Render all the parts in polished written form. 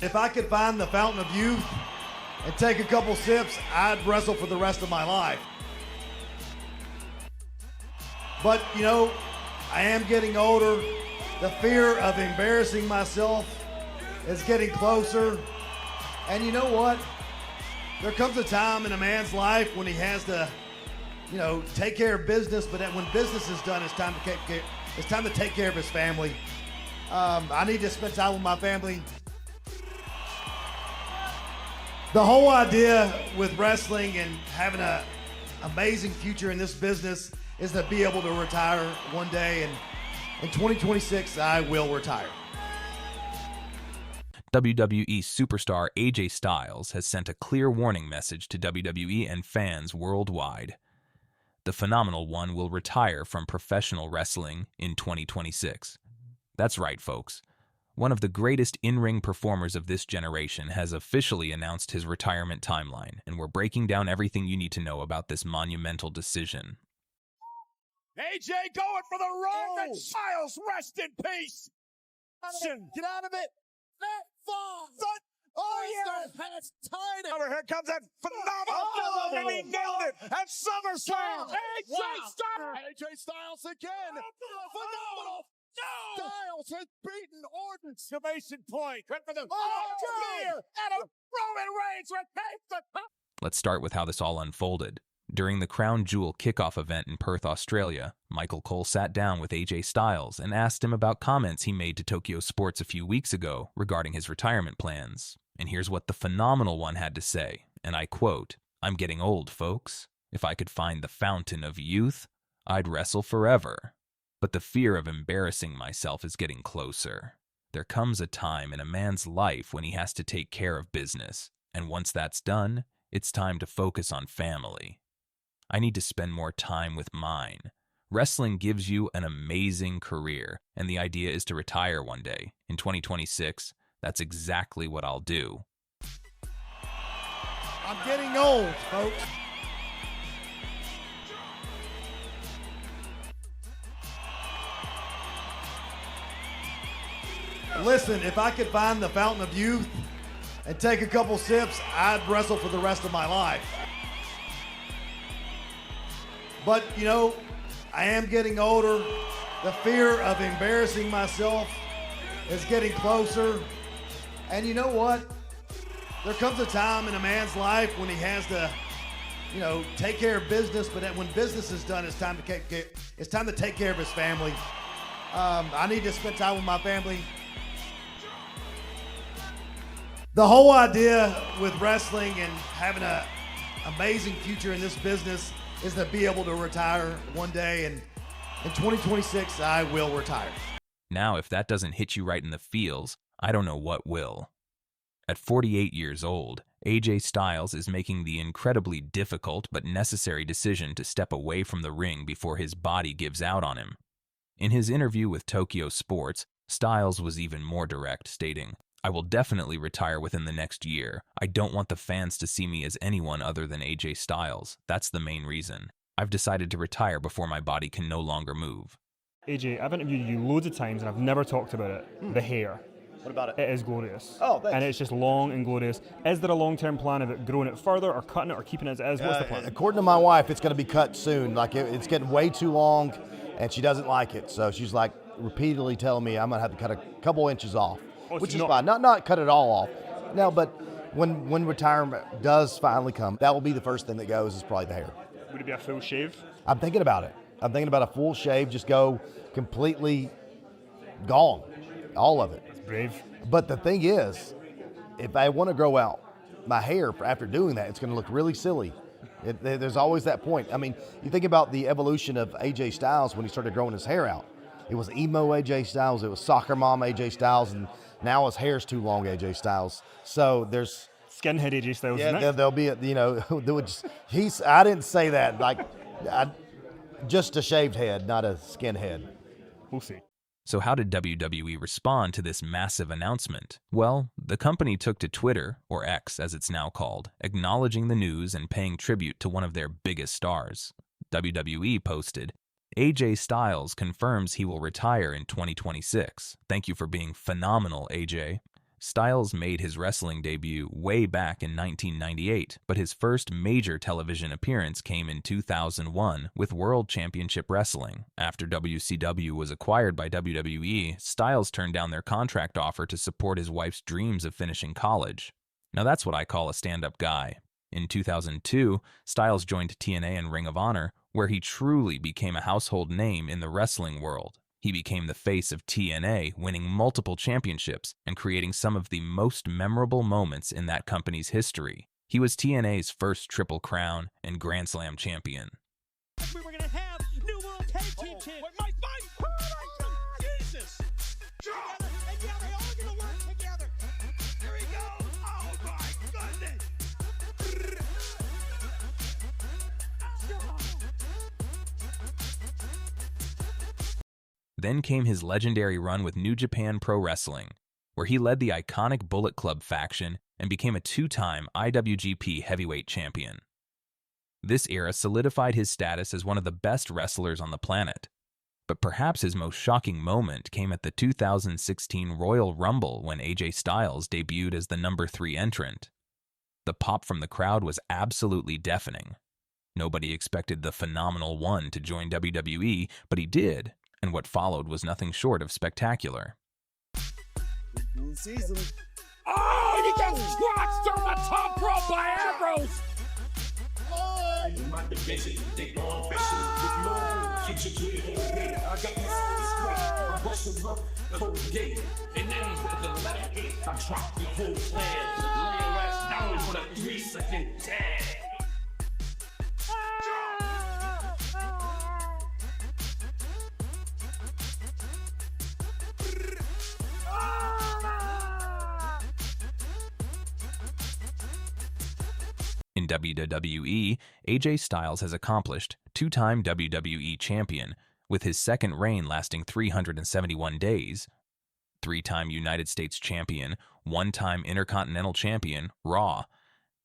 If I could find the fountain of youth and take a couple sips, I'd wrestle for the rest of my life. But, you know, I am getting older. The fear of embarrassing myself is getting closer. And you know what? There comes a time in a man's life when he has to, you know, take care of business, but when business is done, it's time to take care of his family. I need to spend time with my family. The whole idea with wrestling and having an amazing future in this business is to be able to retire one day, and in 2026, I will retire. WWE Superstar AJ Styles has sent a clear warning message to WWE and fans worldwide. The Phenomenal One will retire from professional wrestling in 2026. That's right, folks. One of the greatest in-ring performers of this generation has officially announced his retirement timeline, and we're breaking down everything you need to know about this monumental decision. AJ going for the run, and Styles, rest in peace. Get out of it. That fall. Oh, yeah. It's tied. Over here comes that phenomenal, and he nailed it at SummerSlam. AJ Styles again. Phenomenal. No. Styles has beaten Orton. Exclamation point. Went for the spear. And a Roman Reigns retains the top. Let's start with how this all unfolded. During the Crown Jewel Kickoff event in Perth, Australia, Michael Cole sat down with AJ Styles and asked him about comments he made to Tokyo Sports a few weeks ago regarding his retirement plans. And here's what the Phenomenal One had to say, and I quote, "I'm getting old, folks. If I could find the fountain of youth, I'd wrestle forever. But the fear of embarrassing myself is getting closer. There comes a time in a man's life when he has to take care of business, and once that's done, it's time to focus on family. I need to spend more time with mine. Wrestling gives you an amazing career, and the idea is to retire one day. In 2026, that's exactly what I'll do." I'm getting old, folks. Listen, if I could find the fountain of youth and take a couple sips, I'd wrestle for the rest of my life. But, you know, I am getting older. The fear of embarrassing myself is getting closer. And you know what? There comes a time in a man's life when he has to, you know, take care of business, but when business is done, it's time to take care of his family. I need to spend time with my family. The whole idea with wrestling and having an amazing future in this business is to be able to retire one day, and in 2026, I will retire. Now, if that doesn't hit you right in the feels, I don't know what will. At 48 years old, AJ Styles is making the incredibly difficult but necessary decision to step away from the ring before his body gives out on him. In his interview with Tokyo Sports, Styles was even more direct, stating, "I will definitely retire within the next year. I don't want the fans to see me as anyone other than AJ Styles. That's the main reason. I've decided to retire before my body can no longer move." AJ, I've interviewed you loads of times and I've never talked about it. The hair. What about it? It is glorious. Oh, thanks. And it's just long and glorious. Is there a long-term plan of it growing it further or cutting it or keeping it as it is? What's the plan? According to my wife, it's going to be cut soon. Like it's getting way too long, and she doesn't like it. So she's like repeatedly telling me I'm going to have to cut a couple inches off, which is fine. Not cut it all off. No, but when retirement does finally come, that will be the first thing that goes is probably the hair. Would it be a full shave? I'm thinking about it. I'm thinking about a full shave, just go completely gone, all of it. That's brave. But the thing is, if I want to grow out my hair after doing that, it's going to look really silly. There's always that point. I mean, you think about the evolution of AJ Styles when he started growing his hair out. It was emo AJ Styles, it was soccer mom AJ Styles, and now his hair's too long AJ Styles. So there's skinhead AJ Styles. Yeah, there'll be I didn't say that. Like, just a shaved head, not a skin head. We'll see. So how did WWE respond to this massive announcement? Well, the company took to Twitter, or X as it's now called, acknowledging the news and paying tribute to one of their biggest stars. WWE posted, "AJ Styles confirms he will retire in 2026. Thank you for being phenomenal, AJ. Styles made his wrestling debut way back in 1998, but his first major television appearance came in 2001 with World Championship Wrestling. After WCW was acquired by WWE, Styles turned down their contract offer to support his wife's dreams of finishing college. Now that's what I call a stand-up guy. In 2002, Styles joined TNA and Ring of Honor, where he truly became a household name in the wrestling world. He became the face of TNA, winning multiple championships and creating some of the most memorable moments in that company's history. He was TNA's first Triple Crown and Grand Slam champion. We were going to have new world tag team champions. My Jesus! Together, and yeah, they all going to work together. Here we go! Oh my goodness! Then came his legendary run with New Japan Pro Wrestling, where he led the iconic Bullet Club faction and became a two-time IWGP Heavyweight Champion. This era solidified his status as one of the best wrestlers on the planet. But perhaps his most shocking moment came at the 2016 Royal Rumble when AJ Styles debuted as the number 3 entrant. The pop from the crowd was absolutely deafening. Nobody expected the Phenomenal One to join WWE, but he did, and what followed was nothing short of spectacular. Season. Oh, he gets squashed on the top rope by Ambrose! In WWE, AJ Styles has accomplished two-time WWE champion, with his second reign lasting 371 days, three-time United States champion, one-time Intercontinental champion, Raw,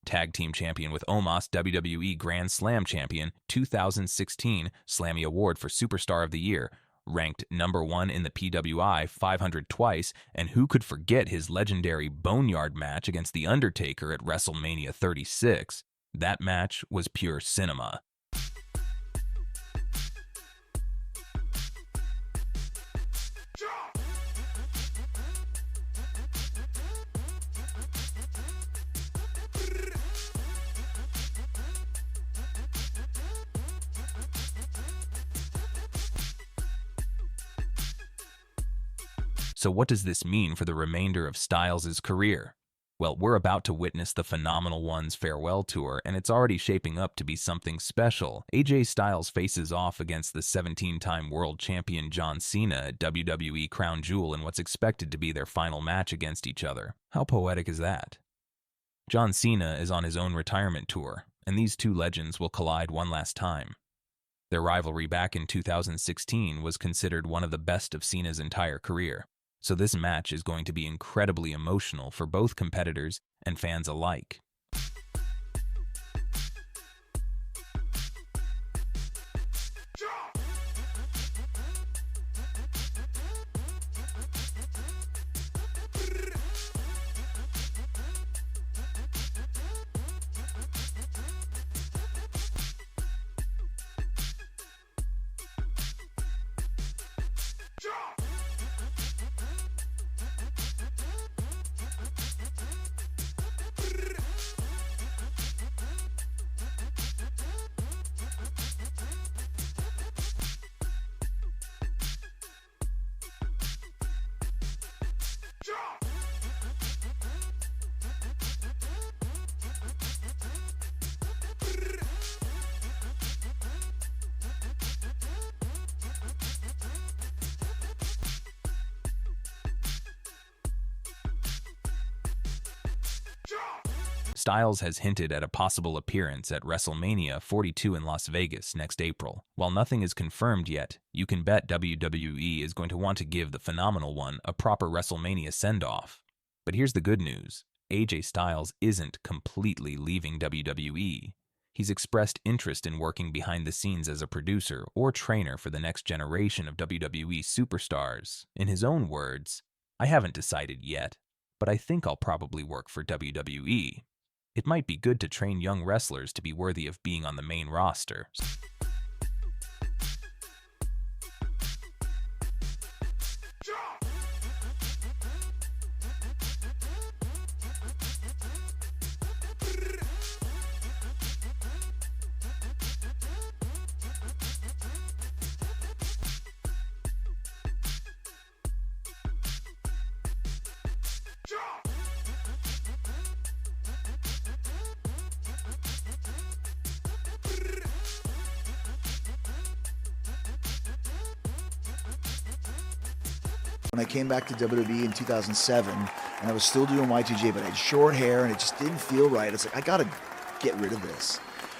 tag team champion with Omos, WWE Grand Slam champion, 2016 Slammy Award for Superstar of the Year, ranked number 1 in the PWI 500 twice, and who could forget his legendary Boneyard match against The Undertaker at WrestleMania 36? That match was pure cinema. So what does this mean for the remainder of Styles' career? Well, we're about to witness the Phenomenal One's farewell tour, and it's already shaping up to be something special. AJ Styles faces off against the 17-time world champion John Cena at WWE Crown Jewel in what's expected to be their final match against each other. How poetic is that? John Cena is on his own retirement tour, and these two legends will collide one last time. Their rivalry back in 2016 was considered one of the best of Cena's entire career. So this match is going to be incredibly emotional for both competitors and fans alike. Styles has hinted at a possible appearance at WrestleMania 42 in Las Vegas next April. While nothing is confirmed yet, you can bet WWE is going to want to give the Phenomenal One a proper WrestleMania send-off. But here's the good news. AJ Styles isn't completely leaving WWE. He's expressed interest in working behind the scenes as a producer or trainer for the next generation of WWE superstars. In his own words, "I haven't decided yet, but but I think I'll probably work for WWE. It might be good to train young wrestlers to be worthy of being on the main roster. When I came back to WWE in 2007, and I was still doing Y2J, but I had short hair, and it just didn't feel right. It's like, I gotta get rid of this.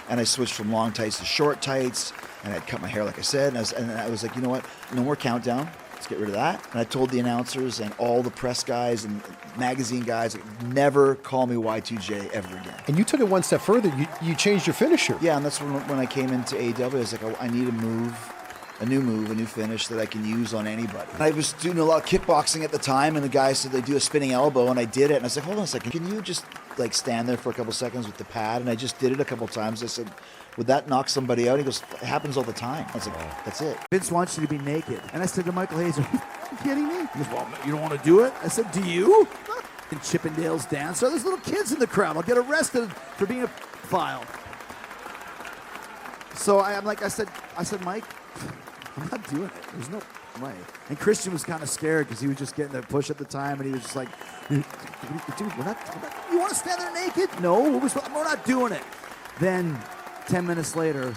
And I switched from long tights to short tights, and I'd cut my hair, like I said, and I was like, you know what? No more countdown. Let's get rid of that. And I told the announcers and all the press guys and magazine guys, like, never call me Y2J ever again. And you took it one step further. You changed your finisher. Yeah, and that's when I came into AEW, I was like, I need a new finish that I can use on anybody. And I was doing a lot of kickboxing at the time, and the guy said they do a spinning elbow, and I did it. And I was like, hold on a second, can you just like stand there for a couple seconds with the pad? And I just did it a couple times. I said, would that knock somebody out? He goes, it happens all the time. I was like, that's it. Vince wants you to be naked. And I said to Michael Hayes, are you kidding me? He goes, well, you don't want to do it? I said, do you? And Chippendales dance. So there's little kids in the crowd. I'll get arrested for being a file. So I'm like, I said, Mike, I'm not doing it. There's no way. And Christian was kind of scared because he was just getting the push at the time, and he was just like, dude, we're not you want to stand there naked? No, we're not doing it. Then 10 minutes later,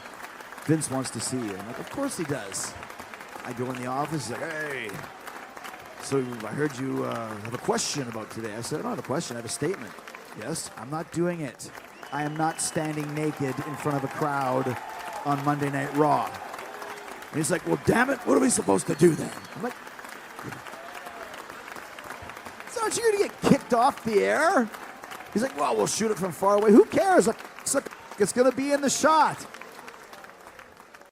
Vince wants to see you. I'm like, of course he does. I go in the office, he's like, hey, so I heard you have a question about today. I said, I don't have a question, I have a statement. Yes, I'm not doing it. I am not standing naked in front of a crowd on Monday Night Raw. And he's like, well, damn it, what are we supposed to do then? I'm like, so aren't you going to get kicked off the air? He's like, well, we'll shoot it from far away. Who cares? It's going to be in the shot.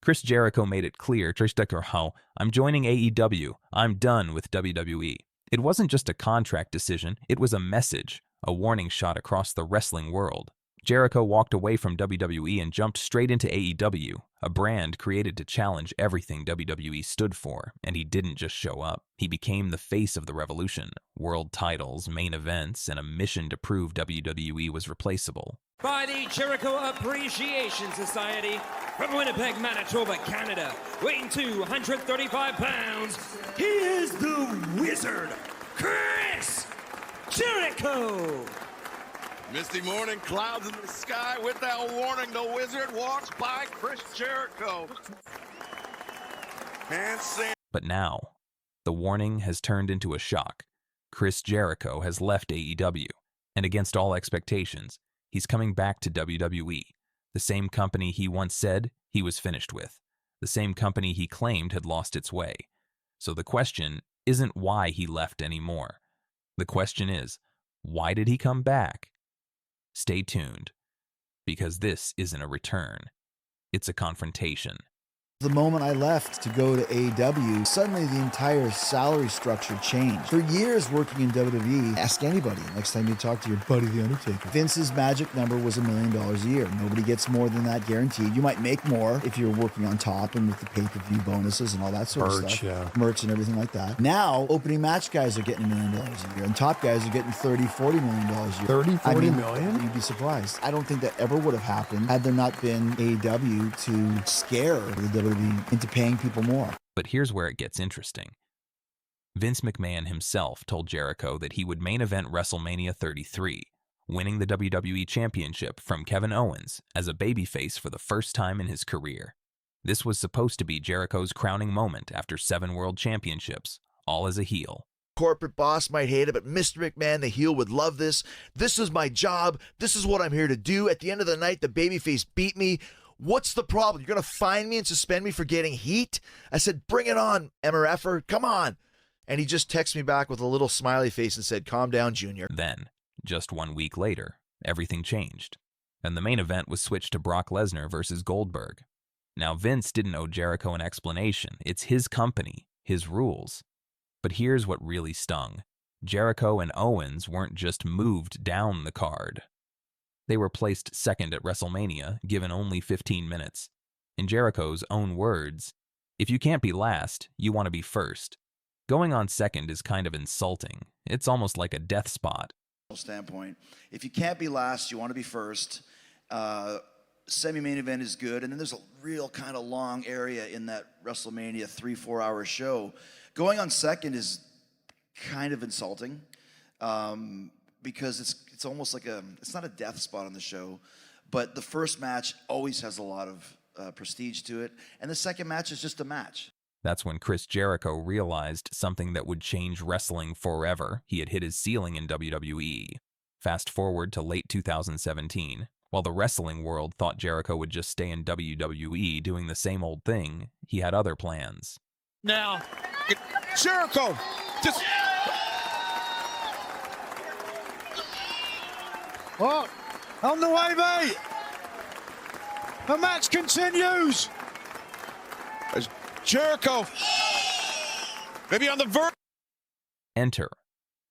Chris Jericho made it clear, I'm joining AEW. I'm done with WWE. It wasn't just a contract decision, it was a message, a warning shot across the wrestling world. Jericho walked away from WWE and jumped straight into AEW, a brand created to challenge everything WWE stood for, and he didn't just show up. He became the face of the revolution, world titles, main events, and a mission to prove WWE was replaceable. By the Jericho Appreciation Society, from Winnipeg, Manitoba, Canada, weighing 235 pounds, he is the Wizard, Chris Jericho! Misty morning, clouds in the sky. With that warning, the Wizard walks by Chris Jericho. But now, the warning has turned into a shock. Chris Jericho has left AEW, and against all expectations, he's coming back to WWE, the same company he once said he was finished with, the same company he claimed had lost its way. So the question isn't why he left anymore. The question is, why did he come back? Stay tuned, because this isn't a return. It's a confrontation. The moment I left to go to AEW, suddenly the entire salary structure changed. For years working in WWE, ask anybody next time you talk to your buddy The Undertaker. Vince's magic number was $1 million a year. Nobody gets more than that guaranteed. You might make more if you're working on top and with the pay-per-view bonuses and all that sort of stuff. Yeah. Merch and everything like that. Now, opening match guys are getting $1 million a year, and top guys are getting $30-40 million a year. 30-40 million? You'd be surprised. I don't think that ever would have happened had there not been AEW to scare the WWE into paying people more. But here's where it gets interesting. Vince McMahon himself told Jericho that he would main event WrestleMania 33, winning the WWE Championship from Kevin Owens as a babyface for the first time in his career. This was supposed to be Jericho's crowning moment after 7 world championships, all as a heel. Corporate boss might hate it, but Mr. McMahon, the heel, would love this. This is my job. This is what I'm here to do. At the end of the night, the babyface beat me. What's the problem? You're going to fine me and suspend me for getting heat? I said, bring it on, MRFer. Come on. And he just texted me back with a little smiley face and said, calm down, Junior. Then, just 1 week later, everything changed, and the main event was switched to Brock Lesnar versus Goldberg. Now, Vince didn't owe Jericho an explanation. It's his company, his rules. But here's what really stung. Jericho and Owens weren't just moved down the card. They were placed second at WrestleMania, given only 15 minutes. In Jericho's own words, if you can't be last, you want to be first. Going on second is kind of insulting. It's almost like a death spot. Standpoint, if you can't be last, you want to be first. Semi-main event is good, and then there's a real kind of long area in that WrestleMania 3-4 hour show. Going on second is kind of insulting because it's almost like it's not a death spot on the show, but the first match always has a lot of prestige to it, and the second match is just a match. That's when Chris Jericho realized something that would change wrestling forever. He had hit his ceiling in WWE. Fast forward to late 2017. While the wrestling world thought Jericho would just stay in WWE doing the same old thing, he had other plans. Now, Jericho just... Oh, on the way, mate. The match continues. As Jericho, maybe on the verge. Enter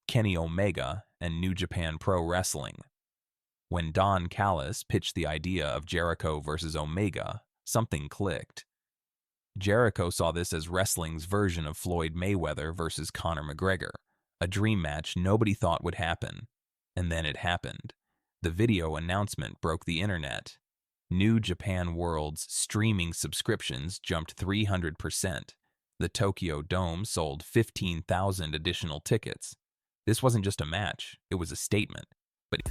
Kenny Omega and New Japan Pro Wrestling. When Don Callis pitched the idea of Jericho versus Omega, something clicked. Jericho saw this as wrestling's version of Floyd Mayweather versus Conor McGregor, a dream match nobody thought would happen. And then it happened. The video announcement broke the internet. New Japan World's streaming subscriptions jumped 300%. The Tokyo Dome sold 15,000 additional tickets. This wasn't just a match, it was a statement. But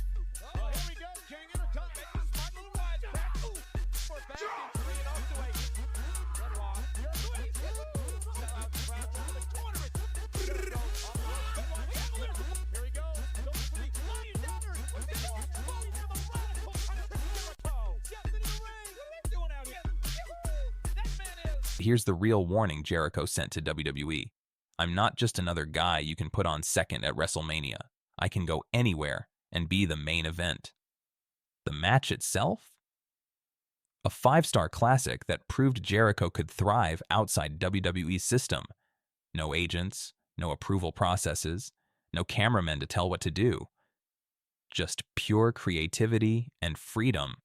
here's the real warning Jericho sent to WWE. I'm not just another guy you can put on second at WrestleMania. I can go anywhere and be the main event. The match itself? A 5-star classic that proved Jericho could thrive outside WWE's system. No agents, no approval processes, no cameramen to tell what to do. Just pure creativity and freedom.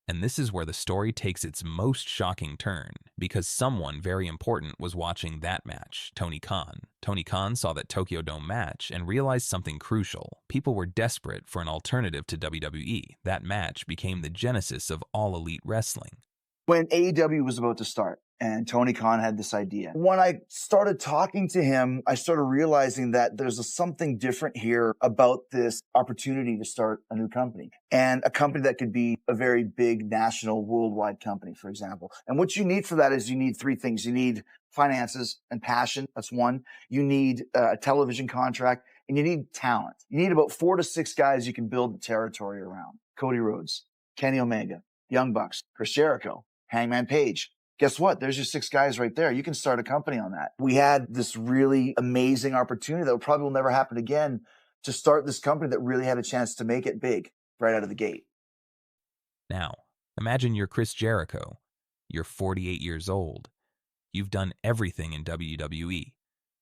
And this is where the story takes its most shocking turn, because someone very important was watching that match, Tony Khan. Tony Khan saw that Tokyo Dome match and realized something crucial. People were desperate for an alternative to WWE. That match became the genesis of All Elite Wrestling. When AEW was about to start, and Tony Khan had this idea. When I started talking to him, I started realizing that there's something different here about this opportunity to start a new company, and a company that could be a very big national worldwide company, for example. And what you need for that is you need 3 things. You need finances and passion. That's one. You need a television contract, and you need talent. You need about 4 to 6 guys you can build the territory around. Cody Rhodes, Kenny Omega, Young Bucks, Chris Jericho, Hangman Page. Guess what? There's your 6 guys right there. You can start a company on that. We had this really amazing opportunity that probably will never happen again to start this company that really had a chance to make it big right out of the gate. Now, imagine you're Chris Jericho. You're 48 years old. You've done everything in WWE.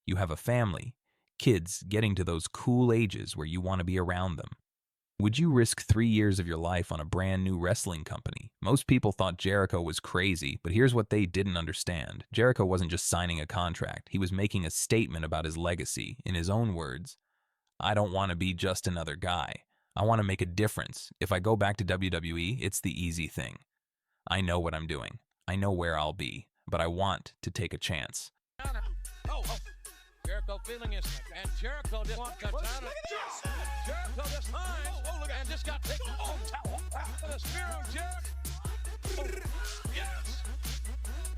You have a family, kids getting to those cool ages where you want to be around them. Would you risk 3 years of your life on a brand new wrestling company? Most people thought Jericho was crazy, but here's what they didn't understand. Jericho wasn't just signing a contract. He was making a statement about his legacy. In his own words, I don't want to be just another guy. I want to make a difference. If I go back to WWE, it's the easy thing. I know what I'm doing. I know where I'll be, but I want to take a chance. Jericho feeling his, and Jericho just cuts out of Jericho just high, and just got taken. The spear of Jericho. Oh, yes!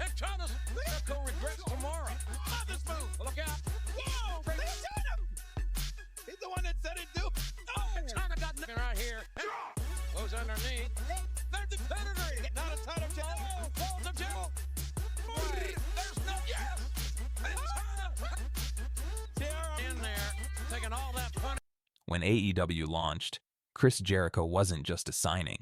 And Thomas Jericho regrets tomorrow. Love this move. Look out. Whoa! They hit him! He's the one that said he'd do. Oh! China got nothing right here. Goes underneath. There's the pedigree. Not a title challenge. Oh, falls of Jericho. Right. There's no. Yes! China in there, taking all that fun. When AEW launched, Chris Jericho wasn't just a signing.